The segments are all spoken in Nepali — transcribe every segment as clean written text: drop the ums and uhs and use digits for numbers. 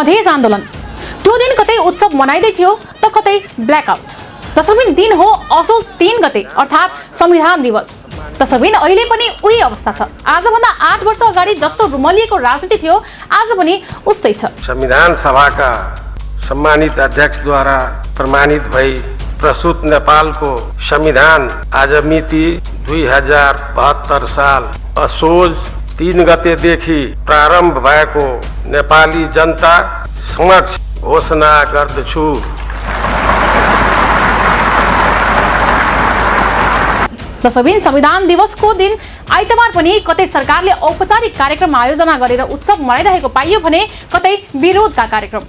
मधेस आन्दोलन त्यो दिन कतै उत्सव मनाइदै थियो त कतै ब्ल्याकआउट। तसबिन दिन हो असोज 3 गते अर्थात् संविधान दिवस। तसबिन अहिले पनि उही अवस्था छ। आजभन्दा 8 वर्ष अगाडि जस्तो रुमलिएको राजनीति थियो आज पनि उस्तै छ। संविधान सभाका सम्मानित अध्यक्षद्वारा प्रमाणित भई प्रस्तुत नेपालको संविधान आज मिति 2072 साल असोज 3 गतेदेखि प्रारम्भ भएको नेपाली जनता समक्ष घोषणा गर्दछु। तसबिन संविधान दिवसको दिन आइतबार पनि कतै सरकारले औपचारिक कार्यक्रम आयोजना गरेर उत्सव मनाइरहेको पाइयो भने कतै विरोधका कार्यक्रम।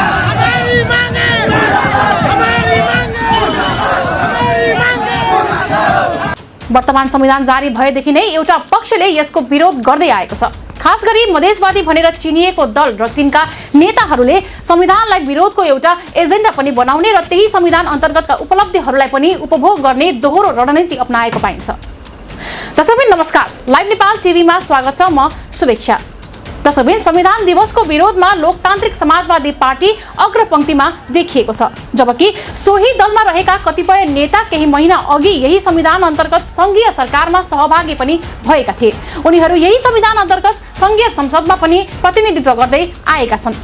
वर्तमान संविधान जारी भएदेखि नै एउटा पक्षले यसको विरोध गर्दै आएको छ। खास गरी मधेसवादी भनेर चिनिएको दल र तिनका नेताहरूले संविधानलाई विरोधको एउटा एजेन्डा पनि बनाउने र त्यही संविधान अन्तर्गतका उपलब्धिहरूलाई पनि उपभोग गर्ने दोहोरो रणनीति अपनाएको पाइन्छ। तसबिन नमस्कार, लाइभ नेपाल टिभीमा स्वागत छ। म शुभेच्छा। तसबिन संविधान दिवसको विरोधमा लोकतान्त्रिक समाजवादी पार्टी अग्रपंक्तिमा देखिएको छ, जबकि सोही दलमा रहेका कतिपय नेता केही महिना अघि यही संविधान अन्तर्गत संघीय सरकारमा सहभागी पनि भएका थिए। उनीहरू यही संविधान अन्तर्गत संघीय संसदमा पनि प्रतिनिधित्व गर्दै आएका छन्।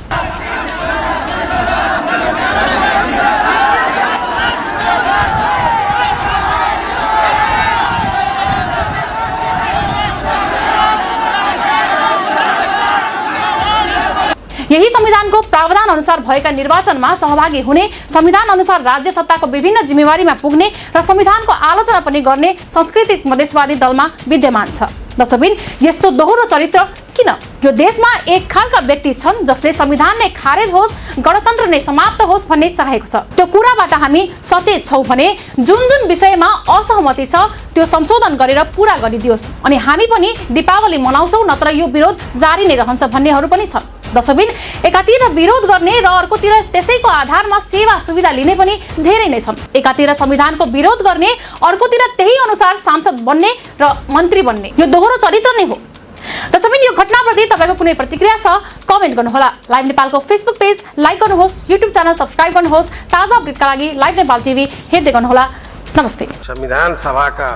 यही संविधानको प्रावधान अनुसार भएका निर्वाचनमा सहभागी हुने, संविधान अनुसार राज्य सत्ताको विभिन्न जिम्मेवारीमा पुग्ने र संविधानको आलोचना पनि गर्ने संस्कृति मधेसवादी दलमा विद्यमान छ। तसबिन यस्तो दोहोरो चरित्र किन? यो देशमा एक खालका व्यक्ति छन् जसले संविधान नै खारेज होस्, गणतन्त्र नै समाप्त होस् भन्ने चाहेको छ। त्यो कुराबाट हामी सचेत छौं भने जुन जुन विषयमा असहमति छ त्यो संशोधन गरेर पूरा गरिदियोस् अनि हामी पनि दीपावली मनाउँछौं, नत्र यो विरोध जारी नै रहन्छ भन्नेहरू पनि छन्। दसबिन एकातिर विरोध गर्ने र अर्कोतिर त्यसैको आधारमा सेवा सुविधा लिने पनि धेरै नै छन्। एकातिर संविधानको विरोध गर्ने, अर्कोतिर त्यही अनुसार सांसद बन्ने र मन्त्री बन्ने, यो दोहोरो चरित्र नै हो। दसबिन यो घटनाप्रति तपाईको कुनै प्रतिक्रिया छ कमेन्ट गर्नुहोला। लाइभ नेपालको फेसबुक पेज लाइक गर्नुहोस्, युट्युब च्यानल सब्स्क्राइब गर्नुहोस्। ताजा अपडेटका लागि लाइभ नेपाल टिभी हेर्दै गर्नुहोला। नमस्ते। संविधान सभाका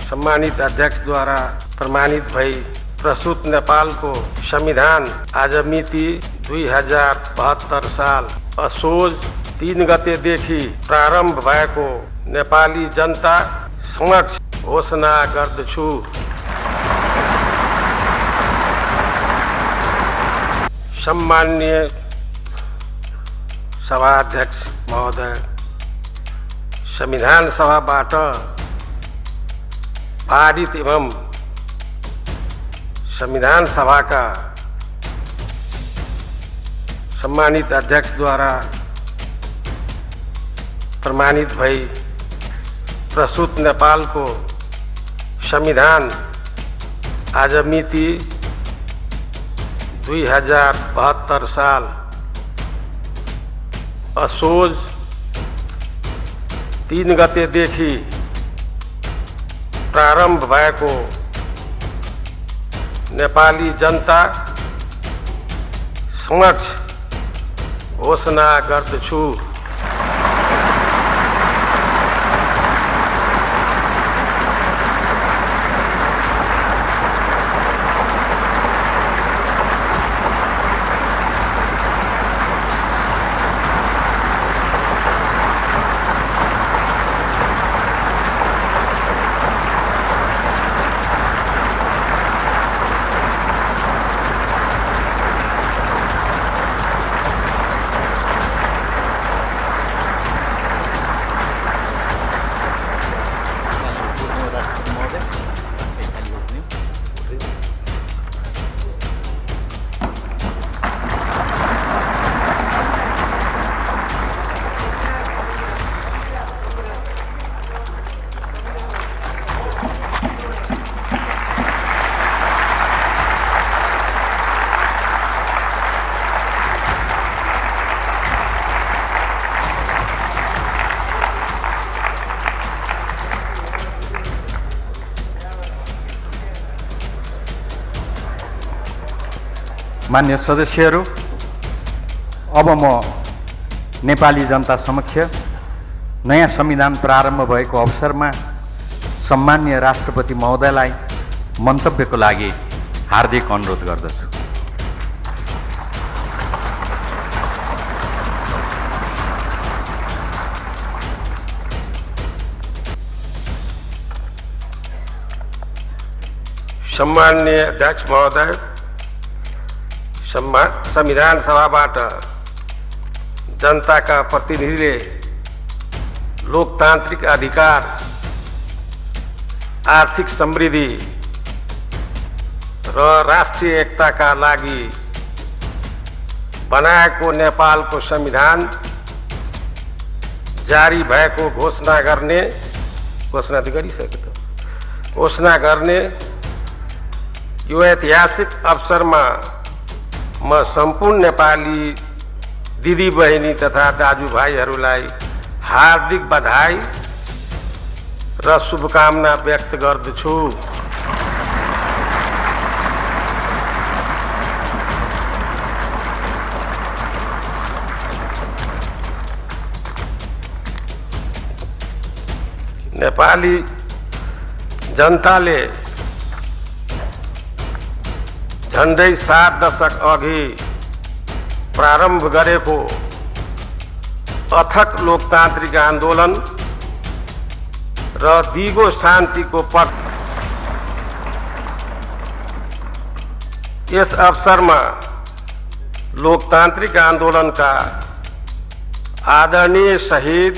सम्मानित अध्यक्षद्वारा प्रमाणित भई प्रस्तुत नेपालको संविधान आज मिति 2072 साल असोज 3 गतेदेखि प्रारम्भ भएको नेपाली जनता समक्ष घोषणा गर्दछु। सम्माननीय सभाध्यक्ष महोदय, संविधान सभाबाट पारित एवं संविधान सभाका सम्मानित अध्यक्षद्वारा प्रमाणित भई प्रस्तुत नेपालको संविधान आज मिति 2072 साल असोज 3 गतेदेखि प्रारम्भ भएको नेपाली जनता समक्ष घोषणा गर्दछु। मान्य सदस्यहरू, अब म नेपाली जनता समक्ष नयाँ संविधान प्रारम्भ भएको अवसरमा सम्माननीय राष्ट्रपति महोदयलाई मन्तव्यको लागि हार्दिक अनुरोध गर्दछु। सम्माननीय अध्यक्ष महोदय, संविधान सभाबाट जनताका प्रतिनिधिले लोकतान्त्रिक अधिकार, आर्थिक समृद्धि र राष्ट्रिय एकताका लागि बनाएको नेपालको संविधान जारी भएको घोषणा गर्ने यो ऐतिहासिक अवसरमा म सम्पूर्ण नेपाली दिदी बहिनी तथा दाजुभाइहरूलाई हार्दिक बधाई र शुभकामना व्यक्त गर्दछु। नेपाली जनताले झन्डै 7 दशक अघि प्रारम्भ गरेको अथक लोकतान्त्रिक आन्दोलन र दिगो शान्तिको पथ यस अवसरमा लोकतान्त्रिक आन्दोलनका आदरणीय शहीद,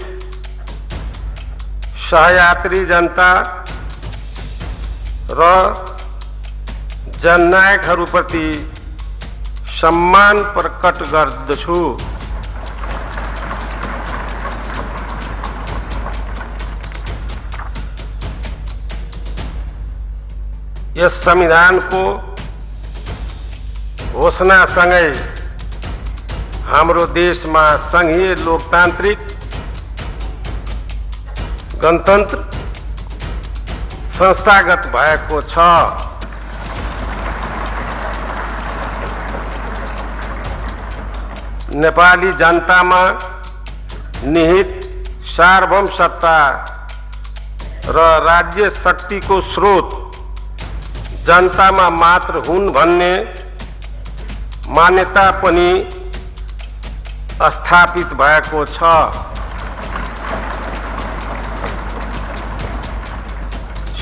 सहयात्री जनता र जननायकहरूप्रति सम्मान प्रकट गर्दछु। यस संविधानको घोषणासँगै हाम्रो देशमा संघीय लोकतान्त्रिक गणतन्त्र संस्थागत भएको छ। नेपाली जनतामा निहित सार्वभौम सत्ता र राज्य शक्तिको स्रोत जनतामा मात्र हुन् भन्ने मान्यता पनि स्थापित भएको छ।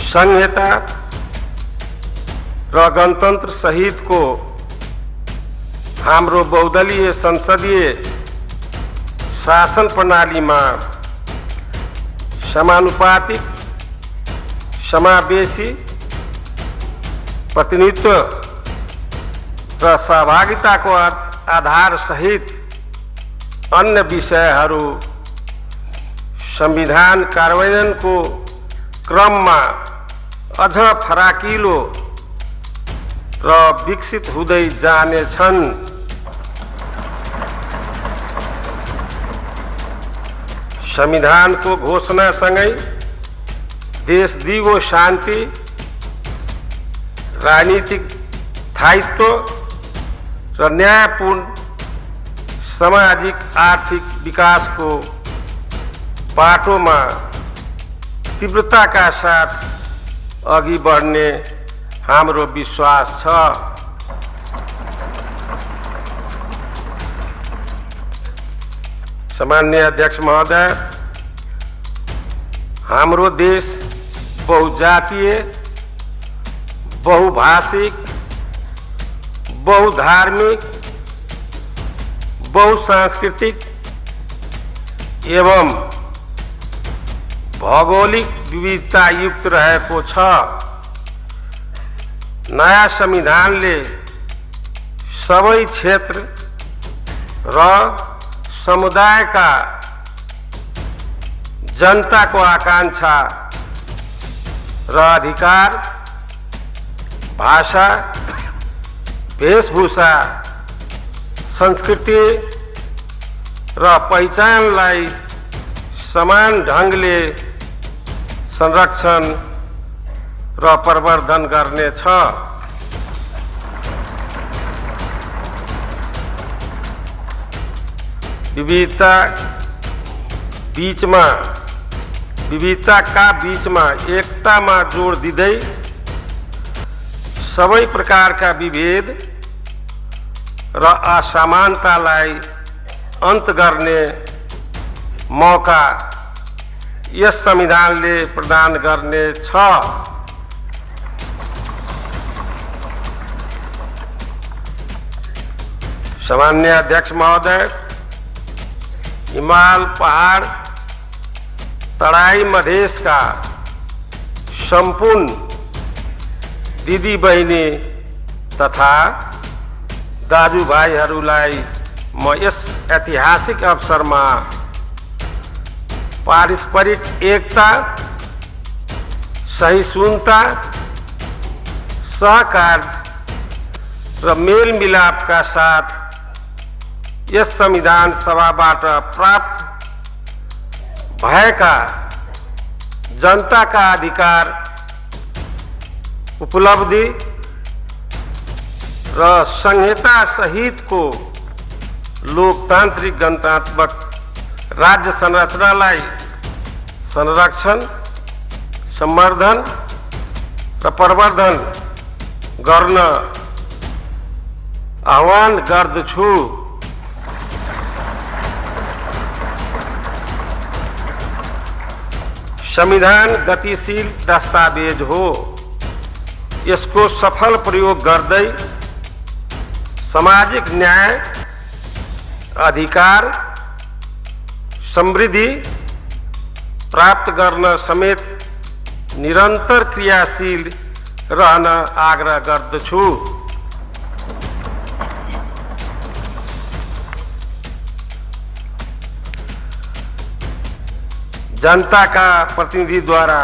संहिता र गणतन्त्र सहितको हाम्रो बहुदलीय संसदीय शासन प्रणालीमा समानुपातिक, समावेशी प्रतिनिधित्व र सहभागिताको आधार सहित अन्य विषयहरू संविधान कार्यान्वयनको क्रममा अझ फराकिलो र विकसित हुँदै जानेछन्। संविधानको घोषणासँगै देश दिगो शान्ति, राजनीतिक स्थायित्व र न्यायपूर्ण सामाजिक आर्थिक विकासको बाटोमा तीव्रताका साथ अघि बढ्ने हाम्रो विश्वास छ। सम्माननीय अध्यक्ष महोदय, हाम्रो देश बहुजातीय, बहुभाषिक, बहुधार्मिक, बहुसांस्कृतिक एवं भौगोलिक विविधता युक्त रहेको छ। नयाँ संविधानले सबै क्षेत्र र समुदायका जनताको आकांक्षा र अधिकार, भाषा, वेशभूषा, संस्कृति र पहिचानलाई समान ढंगले संरक्षण र प्रवर्धन गर्नेछ। विविधताका बीचमा एकतामा जोड दिँदै सबै प्रकारका विभेद र असमानतालाई अन्त गर्ने मौका यस संविधानले प्रदान गर्नेछ। सामान्य अध्यक्ष महोदय, हिमाल पहाड तराई मधेसका सम्पूर्ण दिदी बहिनी तथा दाजुभाइहरूलाई म यस ऐतिहासिक अवसरमा पारस्परिक एकता, सहिष्णुता, सहकार्य र मेलमिलापका साथ यस संविधान सभाबाट प्राप्त भएका जनताका अधिकार, उपलब्धि र संहिता सहितको लोकतान्त्रिक गणतन्त्रात्मक राज्य संरचनालाई संरक्षण, संवर्धन र प्रवर्धन गर्न आह्वान गर्दछु। संविधान गतिशील दस्तावेज हो। यसको सफल प्रयोग गर्दै सामाजिक न्याय, अधिकार, समृद्धि प्राप्त गर्न समेत निरन्तर क्रियाशील रहन आग्रह गर्दछु। जनताका प्रतिनिधिद्वारा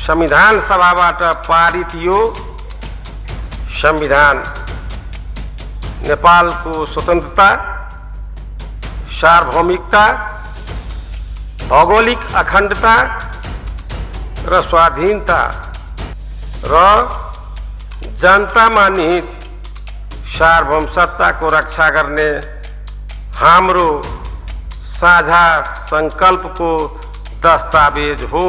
संविधान सभाबाट पारित यो संविधान नेपालको स्वतन्त्रता, सार्वभौमिकता, भौगोलिक अखण्डता र स्वाधीनता र जनतामा निहित सार्वभौम सत्ताको रक्षा गर्ने हाम्रो साझा संकल्पको दस्तावेज हो।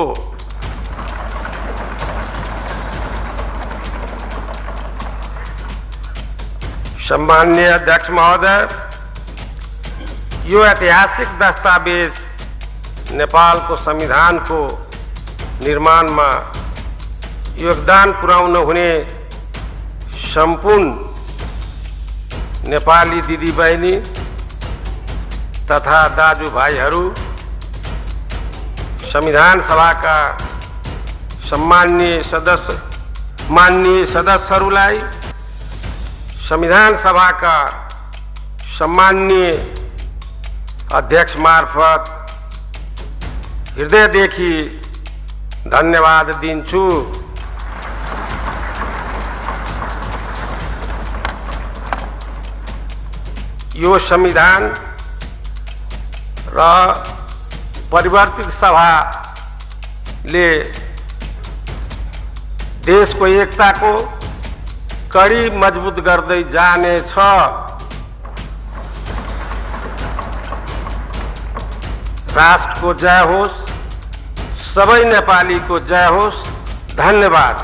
सम्माननीय अध्यक्ष महोदय, यो ऐतिहासिक दस्तावेज नेपालको संविधानको निर्माणमा योगदान पुर्याउन हुने सम्पूर्ण नेपाली दिदीबहिनी तथा दाजुभाइहरू, संविधान सभाका माननीय सदस्यहरूलाई, संविधान सभाका सम्माननीय अध्यक्ष मार्फत हृदयदेखि धन्यवाद दिन्छु। यो संविधान र परिवर्तित सभाले देशको एकताको कडी मजबुत गर्दै जानेछ। राष्ट्रको जय होस्, सबै नेपालीको जय होस्। धन्यवाद।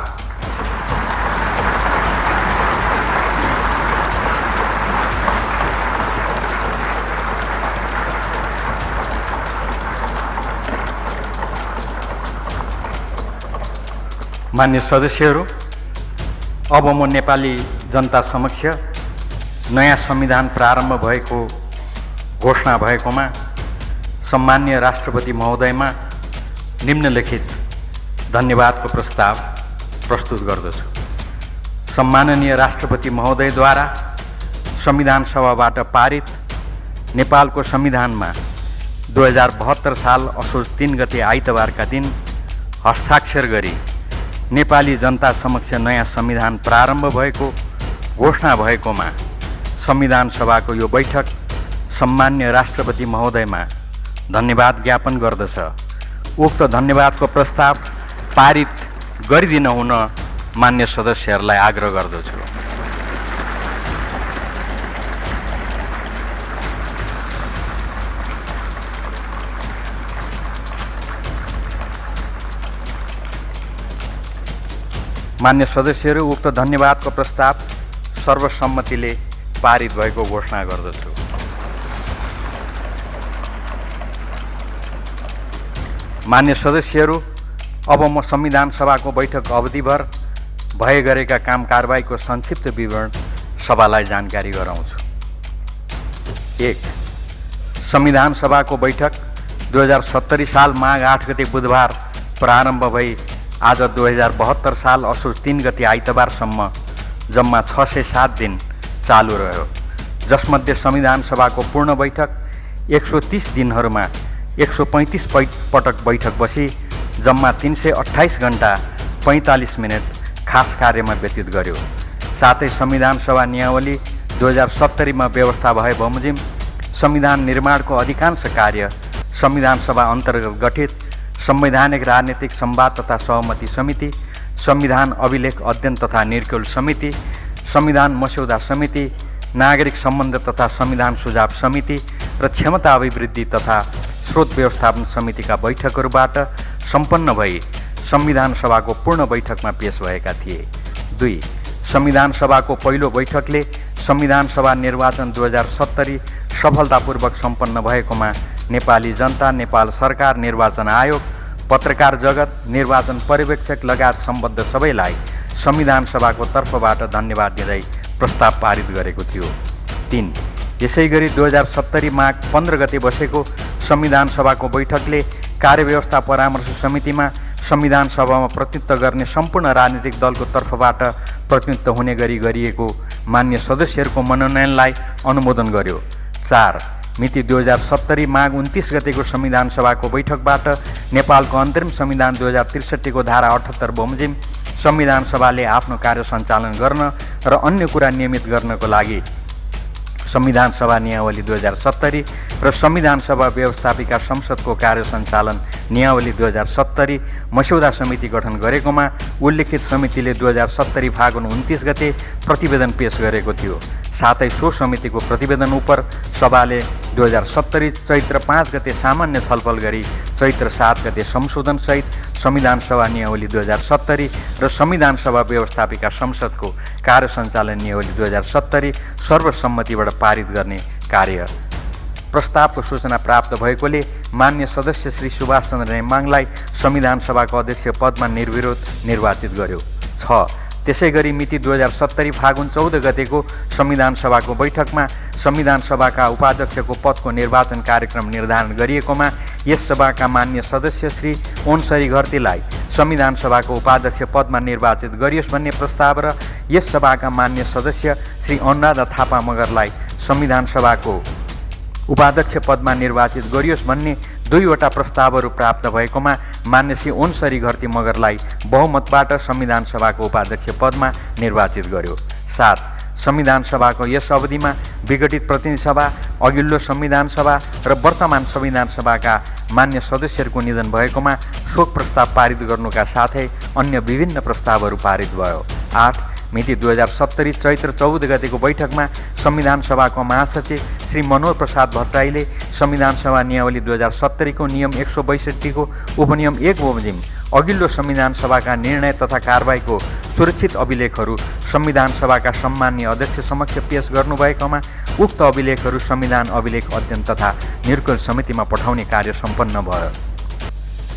मान्य सदस्यहरू, अब म नेपाली जनता समक्ष नयाँ संविधान प्रारम्भ भएको घोषणा भएकोमा सम्मान्य राष्ट्रपति महोदयमा निम्नलिखित धन्यवादको प्रस्ताव प्रस्तुत गर्दछु। सम्माननीय राष्ट्रपति महोदयद्वारा संविधान सभाबाट पारित नेपालको संविधानमा 2072 साल असोज 3 गते आइतबारका दिन हस्ताक्षर गरी नेपाली जनता समक्ष नयाँ संविधान प्रारम्भ भएको घोषणा भएकोमा संविधान सभाको यो बैठक सम्मान्य राष्ट्रपति महोदयमा धन्यवाद ज्ञापन गर्दछ। उक्त धन्यवादको प्रस्ताव पारित गरिदिन हुन मान्य सदस्यहरूलाई आग्रह गर्दछु। मान्य सदस्यहरू, उक्त धन्यवादको प्रस्ताव सर्वसम्मतिले पारित भएको घोषणा गर्दछु। मान्य सदस्यहरू, अब म संविधान सभाको बैठक अवधिभर भए गरेका काम कारबाहीको संक्षिप्त विवरण सभालाई जानकारी गराउँछु। 1. संविधान सभाको बैठक 2070 साल माघ 8 गते बुधबार प्रारम्भ भई आज 2072 साल असोज 3 गते आइतबारसम्म जम्मा 607 दिन चालु रह्यो, जसमध्ये संविधान सभाको पूर्ण बैठक 130 दिनहरूमा 135 पटक बैठक बसी जम्मा 328 घण्टा 45 मिनट खास कार्यमा व्यतीत गर्यो। साथै संविधान सभा नियावली 2070 में व्यवस्था भए बमोजिम संविधान निर्माणको अधिकांश कार्य संविधान सभा अन्तर्गत गठित संवैधानिक राजनीतिक संवाद तथा सहमति समिति, संविधान अभिलेख अध्ययन तथा निर्कुल समिति, संविधान मस्यौदा समिति, नागरिक सम्बन्ध तथा संविधान सुझाव समिति र क्षमता अभिवृद्धि तथा स्रोत व्यवस्थापन समितिका बैठकहरूबाट सम्पन्न भई संविधान सभाको पूर्ण बैठकमा पेश भएका थिए। 2. संविधान सभाको पहिलो बैठकले संविधान सभा निर्वाचन 2070 सफलतापूर्वक सम्पन्न भएकोमा नेपाली जनता, नेपाल सरकार, निर्वाचन आयोग, पत्रकार जगत, निर्वाचन पर्यवेक्षक लगायत सम्बद्ध सबैलाई संविधान सभाको तर्फबाट धन्यवाद दिँदै प्रस्ताव पारित गरेको थियो। 3. यसैगरी 2070 माघ 15 गते बसेको संविधान सभाको बैठकले कार्यव्यवस्था परामर्श समितिमा संविधान सभामा प्रतिनिधित्व गर्ने सम्पूर्ण राजनीतिक दलको तर्फबाट प्रतिनिधित्व हुने गरी गरिएको मान्य सदस्यहरूको मनोनयनलाई अनुमोदन गर्यो। 4. मिति 2070 माघ 29 गतेको संविधान सभाको बैठकबाट नेपालको अन्तरिम संविधान 2063 को धारा 78 बमोजिम संविधान सभाले आफ्नो कार्य सञ्चालन गर्न र अन्य कुरा नियमित गर्नको लागि संविधान सभा नियावली 2070 र संविधान सभा व्यवस्थापिका संसदको कार्य सञ्चालन नियावली 2070 मस्यौदा समिति गठन गरेकोमा उल्लेखित समितिले 2070 फागुन 29 गते प्रतिवेदन पेश गरेको थियो। साथै सो समितिको प्रतिवेदन उपर सभाले 2070 चैत्र 5 गते सामान्य छलफल गरी चैत्र 7 गते संशोधन सहित संविधान सभा नियावली 2070 र संविधान सभा व्यवस्थापिका संसदको कार्य सञ्चालन नियावली 2070 सर्वसम्मतिबाट पारित गर्ने कार्य प्रस्तावको सूचना प्राप्त भएकोले मान्य सदस्य श्री सुभाष चन्द्र नेमाङलाई संविधान सभाको अध्यक्ष पदमा निर्विरोध निर्वाचित गर्यो। 6. त्यसैगरी मिति 2070 फागुन 14 गतेको संविधान सभाको बैठकमा संविधान सभाका उपाध्यक्षको पदको निर्वाचन कार्यक्रम निर्धारण गरिएकोमा यस सभाका मान्य सदस्य श्री ओनसरी घरतीलाई संविधान सभाको उपाध्यक्ष पदमा निर्वाचित गरियोस् भन्ने प्रस्ताव र यस सभाका मान्य सदस्य श्री अनुराधा थापा मगरलाई संविधान सभाको उपाध्यक्ष पदमा निर्वाचित गरियोस् भन्ने दुईवटा प्रस्तावहरू प्राप्त भएकोमा मान्य श्री ओनसरी घरती मगरलाई बहुमतबाट संविधान सभाको उपाध्यक्ष पदमा निर्वाचित गर्यो। 7. संविधान सभाको यस अवधिमा विघटित प्रतिनिधि सभा, अघिल्लो संविधान सभा र वर्तमान संविधान सभाका मान्य सदस्यहरूको निधन भएकोमा शोक प्रस्ताव पारित गर्नुका साथै अन्य विभिन्न प्रस्तावहरू पारित भयो। 8. मिति 2070 चैत्र 14 गतेको बैठकमा संविधान सभाको महासचिव श्री मनोहर प्रसाद भट्टराईले संविधान सभा नियावली 2070 को नियम 162 को उपनियम 1 बमोजिम अघिल्लो संविधान सभाका निर्णय तथा कारबाहीको सुरक्षित अभिलेखहरू संविधान सभाका सम्माननीय अध्यक्ष समक्ष पेश गर्नुभएकोमा उक्त अभिलेखहरू संविधान अभिलेख अध्ययन तथा निर्कुल समितिमा पठाउने कार्य सम्पन्न भयो।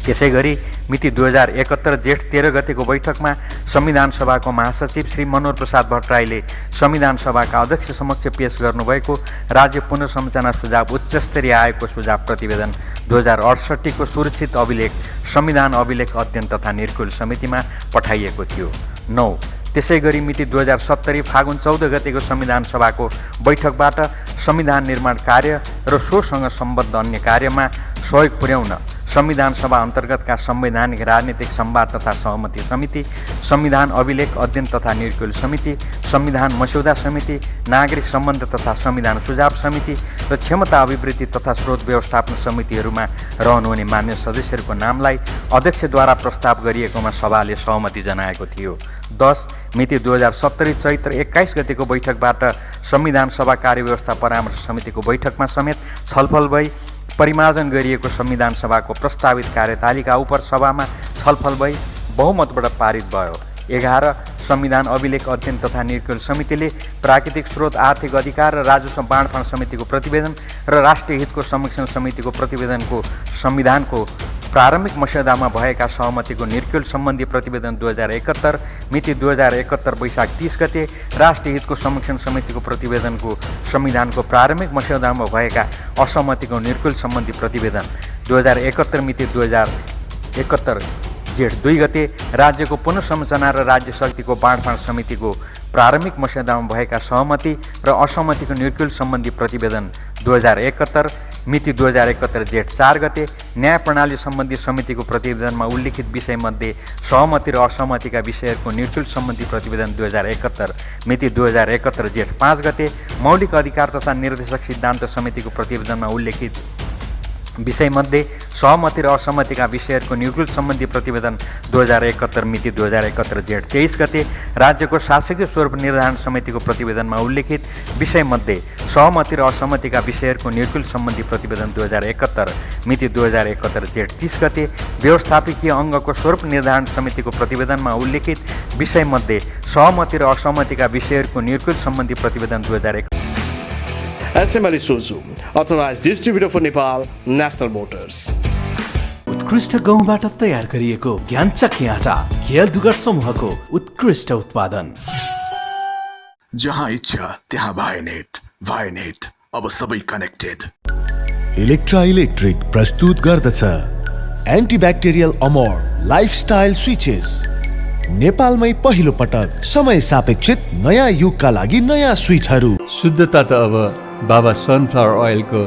त्यसैगरी मिति 2071 जेठ 13 गतेको बैठकमा संविधान सभाको महासचिव श्री मनोहर प्रसाद भट्टराईले संविधान सभाका अध्यक्ष समक्ष पेश गर्नुभएको राज्य पुनर्संरचना सुझाव उच्चस्तरीय आयोगको सुझाव प्रतिवेदन 2068 को सुरक्षित अभिलेख संविधान अभिलेख अध्ययन तथा निर्कुल समितिमा पठाइएको थियो। 9. त्यसैगरी मिति 2070 फागुन 14 गतेको संविधान सभाको बैठकबाट संविधान निर्माण कार्य र सोसँग सम्बद्ध अन्य कार्यमा सहयोग पुर्याउन संविधान सभा अन्तर्गतका संवैधानिक राजनीतिक संवाद तथा सहमति समिति, संविधान अभिलेख अध्ययन तथा निर्कुल समिति, संविधान मस्यौदा समिति, नागरिक सम्बन्ध तथा संविधान सुझाव समिति र क्षमता अभिवृद्धि तथा स्रोत व्यवस्थापन समितिहरूमा रहनुहुने मान्य सदस्यहरूको नामलाई अध्यक्षद्वारा प्रस्ताव गरिएकोमा सभाले सहमति जनाएको थियो। 10. मिति 2070 चैत्र 21 गतेको बैठकबाट संविधान सभा कार्यव्यवस्था परामर्श समितिको बैठकमा समेत छलफल भई परिमार्जन गरिएको संविधान सभाको प्रस्तावित कार्यतालिका उपर सभामा छलफल भई बहुमतबाट पारित भयो। 11 संविधान अभिलेख अध्ययन तथा निर्कुल समितिले प्राकृतिक स्रोत आर्थिक अधिकार र राजस्व बाँडफाँड समितिको प्रतिवेदन र राष्ट्रिय हितको संरक्षण समितिको प्रतिवेदनको संविधानको प्रारम्भिक मस्यौदामा भएका सहमतिको निर्कुल सम्बन्धी प्रतिवेदन 2071 मिति 2071 वैशाख 30 गते, राष्ट्रिय हितको संरक्षण समितिको प्रतिवेदनको संविधानको प्रारम्भिक मस्यौदामा भएका असहमतिको निर्कुल सम्बन्धी प्रतिवेदन 2071 मिति 2071 जेठ 2 गते, राज्यको पुनर्संरचना र राज्य शक्तिको बाँडफाँड समितिको प्रारम्भिक मस्यौदामा भएका सहमति र असहमतिको निर्कुल सम्बन्धी प्रतिवेदन 2071 मिति 2071 जेठ 4 गते, न्याय प्रणाली सम्बन्धी समितिको प्रतिवेदनमा उल्लिखित विषयमध्ये सहमति र असहमतिका विषयहरूको निर्कुल सम्बन्धी प्रतिवेदन 2071 मिति 2071 जेठ 5 गते, मौलिक अधिकार तथा निर्देशक सिद्धान्त समितिको प्रतिवेदनमा उल्लेखित विषयमध्ये सहमति र असहमतिका विषयहरूको निर्कुल सम्बन्धी प्रतिवेदन 2071 मिति 2071 जेठ 23 गते, राज्यको शासकीय स्वरूप निर्धारण समितिको प्रतिवेदनमा उल्लेखित विषयमध्ये सहमति र असहमतिका विषयहरूको निर्कुल सम्बन्धी प्रतिवेदन 2071 मिति 2071 जेठ 30 गते, व्यवस्थापकीय अङ्गको स्वरूप निर्धारण समितिको प्रतिवेदनमा उल्लेखित विषयमध्ये सहमति र असहमतिका विषयहरूको निर्कुल सम्बन्धी प्रतिवेदन 2071 SML Isuzu, authorized distributor for Nepal, National Motors. उत्कृष्ट गहुँबाट तयार गरिएको ज्ञानचक्की आटा खेल दुगर समूहको उत्कृष्ट उत्पादन। जहाँ इच्छा त्यहाँ भाइनेट अब सबै कनेक्टेड। इलेक्ट्रा इलेक्ट्रिक प्रस्तुत गर्दछ एन्टिब्याक्टेरियल अमोर लाइफस्टाइल स्विचेस। नेपालमै पहिलो पटक समय सापेक्षित नयाँ युगका लागि नयाँ स्विचहरू। शुद्धता त अब बाबा सनफ्लावर ओइलको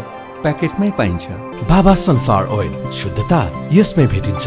प्याकेटमै पाइन्छ। बाबा सनफ्लावर ओइल, शुद्धता यसमै भेटिन्छ।